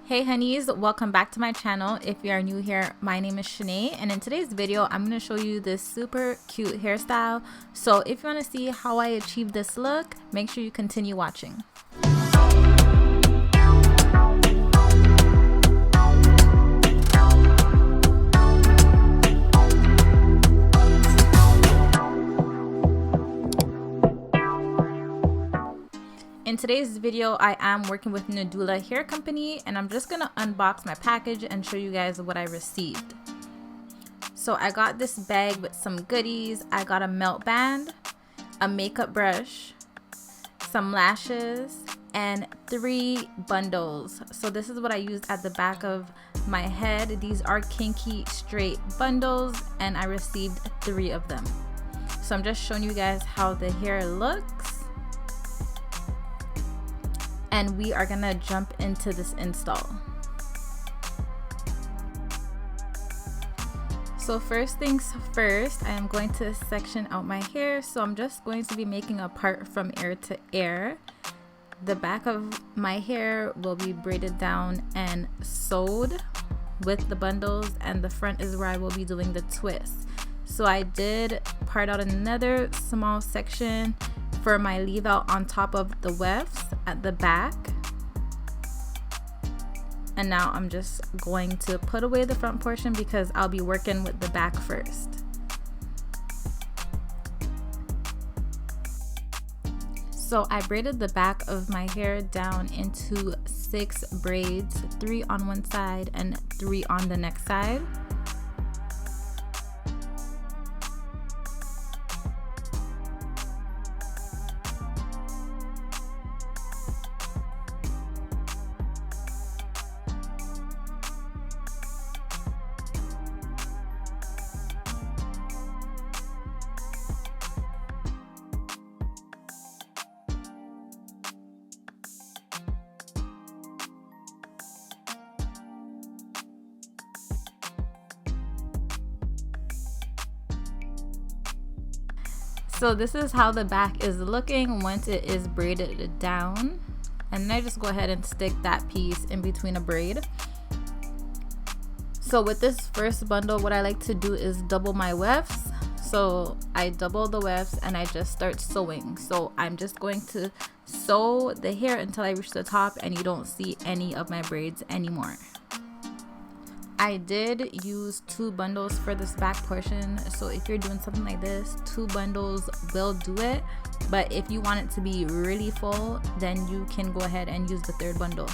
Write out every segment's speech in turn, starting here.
Hey honeys, welcome back to my channel. If you are new here, my name is Shanae, and in today's video I'm going to show you this super cute hairstyle. So if you want to see how I achieved this look, make sure you continue watching. In today's video, I am working with Nadula Hair Company, and I'm just gonna unbox my package and show you guys what I received. So I got this bag with some goodies. I got a melt band, a makeup brush, some lashes, and 3 bundles. So this is what I used at the back of my head. These are Kinky straight bundles, and I received 3 of them. So I'm just showing you guys how the hair looks. And we are gonna jump into this install. So first things first, I am going to section out my hair. So I'm just going to be making a part from ear to ear. The back of my hair will be braided down and sewed with the bundles, and the front is where I will be doing the twist. So I did part out another small section for my leave out on top of the wefts at the back. And now I'm just going to put away the front portion because I'll be working with the back first. So I braided the back of my hair down into 6 braids, 3 on one side and 3 on the next side. So this is how the back is looking once it is braided down. And then I just go ahead and stick that piece in between a braid. So with this first bundle, what I like to do is double my wefts. So I double the wefts and I just start sewing. So I'm just going to sew the hair until I reach the top and you don't see any of my braids anymore. I did use 2 bundles for this back portion, so if you're doing something like this, 2 bundles will do it. But if you want it to be really full, then you can go ahead and use the 3rd bundle.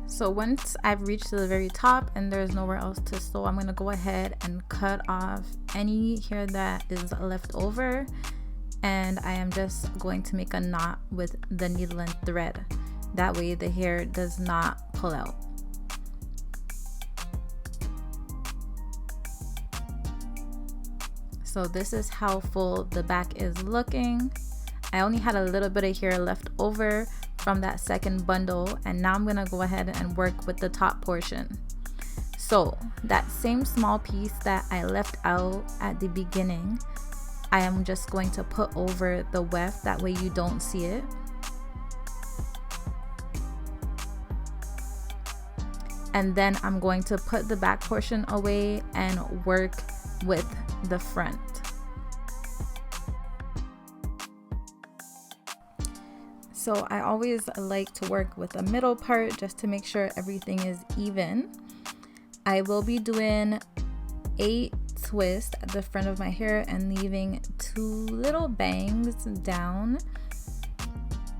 So once I've reached the very top and there's nowhere else to sew, I'm going to go ahead and cut off any hair that is left over, and I am just going to make a knot with the needle and thread. That way the hair does not pull out. So this is how full the back is looking. I only had a little bit of hair left over from that 2nd bundle, and now I'm gonna go ahead and work with the top portion. So that same small piece that I left out at the beginning, I am just going to put over the weft, that way you don't see it. and then I'm going to put the back portion away and work with the front. So I always like to work with the middle part just to make sure everything is even. I will be doing 8 twists at the front of my hair and leaving 2 little bangs down.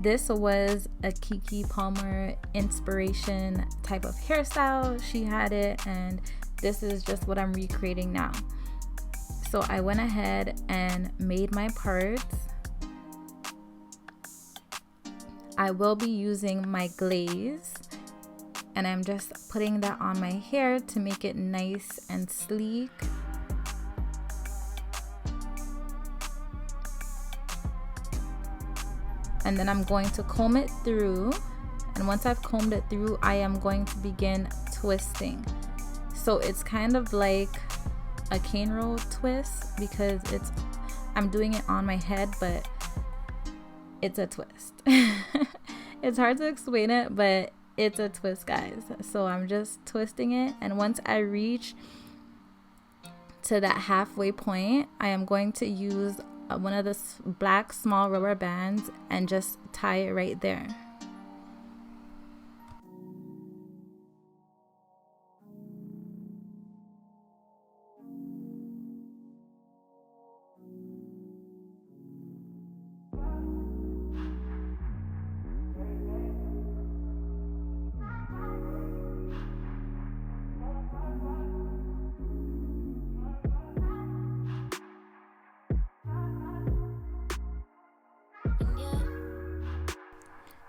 This was a Keke Palmer inspiration type of hairstyle. She had it, and this is just what I'm recreating now. So I went ahead and made my parts. I will be using my glaze, and I'm just putting that on my hair to make it nice and sleek. And then I'm going to comb it through, and once I've combed it through, I am going to begin twisting. So it's kind of like a cane roll twist because I'm doing it on my head, but it's a twist. It's hard to explain it, but it's a twist, guys. So I'm just twisting it, and once I reach to that halfway point, I am going to use one of the black small rubber bands and just tie it right there.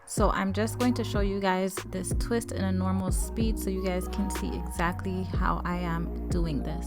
So I'm just going to show you guys this twist in a normal speed so you guys can see exactly how I am doing this.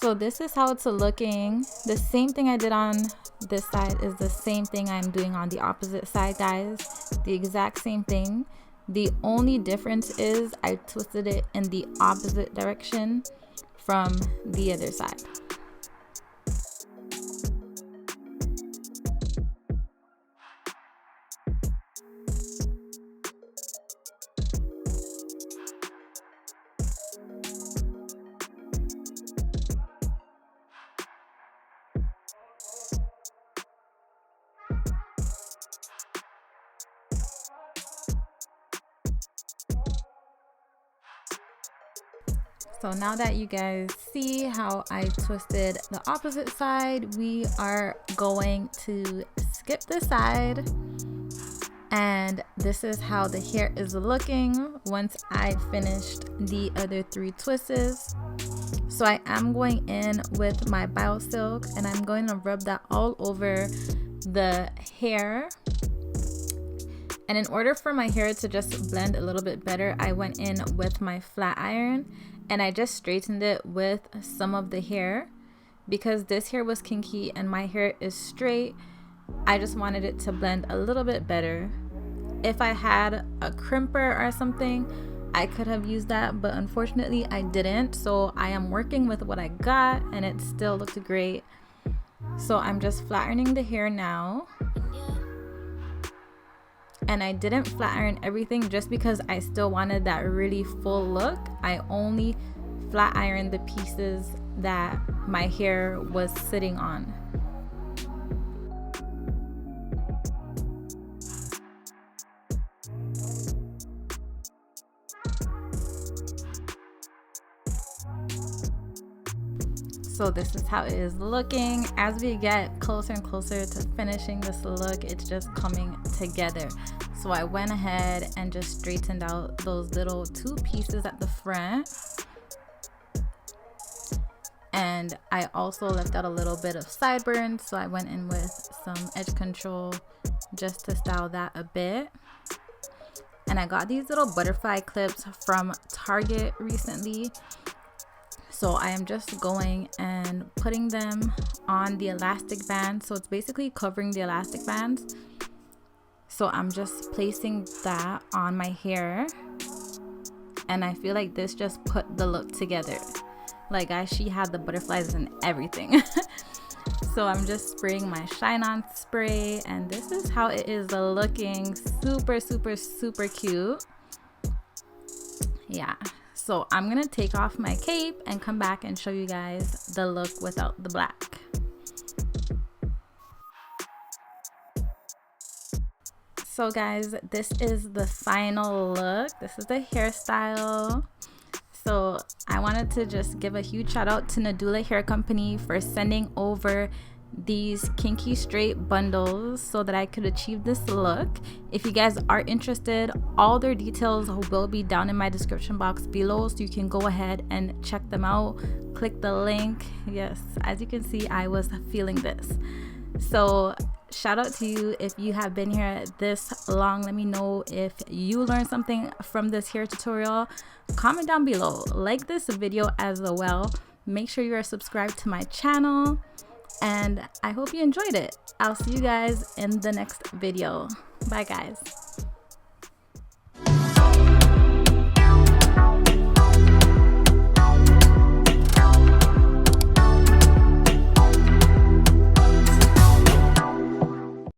So this is how it's looking. The same thing I did on this side is the same thing I'm doing on the opposite side, guys. The exact same thing. The only difference is I twisted it in the opposite direction from the other side. So now that you guys see how I twisted the opposite side, we are going to skip this side And this is how the hair is looking once I finished the other 3 twists. So I am going in with my BioSilk and I'm going to rub that all over the hair. And in order for my hair to just blend a little bit better, I went in with my flat iron and I just straightened it with some of the hair. Because this hair was kinky and my hair is straight, I just wanted it to blend a little bit better. If I had a crimper or something, I could have used that, but unfortunately I didn't. So I am working with what I got and it still looked great. So I'm just flat ironing the hair now. And I didn't flat iron everything just because I still wanted that really full look. I only flat ironed the pieces that my hair was sitting on. So this is how it is looking. As we get closer and closer to finishing this look, it's just coming together. So I went ahead and just straightened out those little 2 pieces at the front. And I also left out a little bit of sideburns, so I went in with some edge control just to style that a bit. And I got these little butterfly clips from Target recently. So I am just going and putting them on the elastic band. So it's basically covering the elastic bands. So I'm just placing that on my hair. And I feel like this just put the look together. Like, guys, she had the butterflies and everything. So I'm just spraying my shine on spray. And this is how it is looking. Super, super, super cute. Yeah. So I'm gonna take off my cape and come back and show you guys the look without the black. So guys, this is the final look. This is the hairstyle. So I wanted to just give a huge shout out to Nadula Hair Company for sending over these kinky straight bundles so that I could achieve this look. If you guys are interested, all their details will be down in my description box below, so you can go ahead and check them out. Click the link. Yes, as you can see, I was feeling this. So shout out to you if you have been here this long. Let me know if you learned something from this hair tutorial. Comment down below, like this video as well. Make sure you are subscribed to my channel. And I hope you enjoyed it. I'll see you guys in the next video. Bye guys.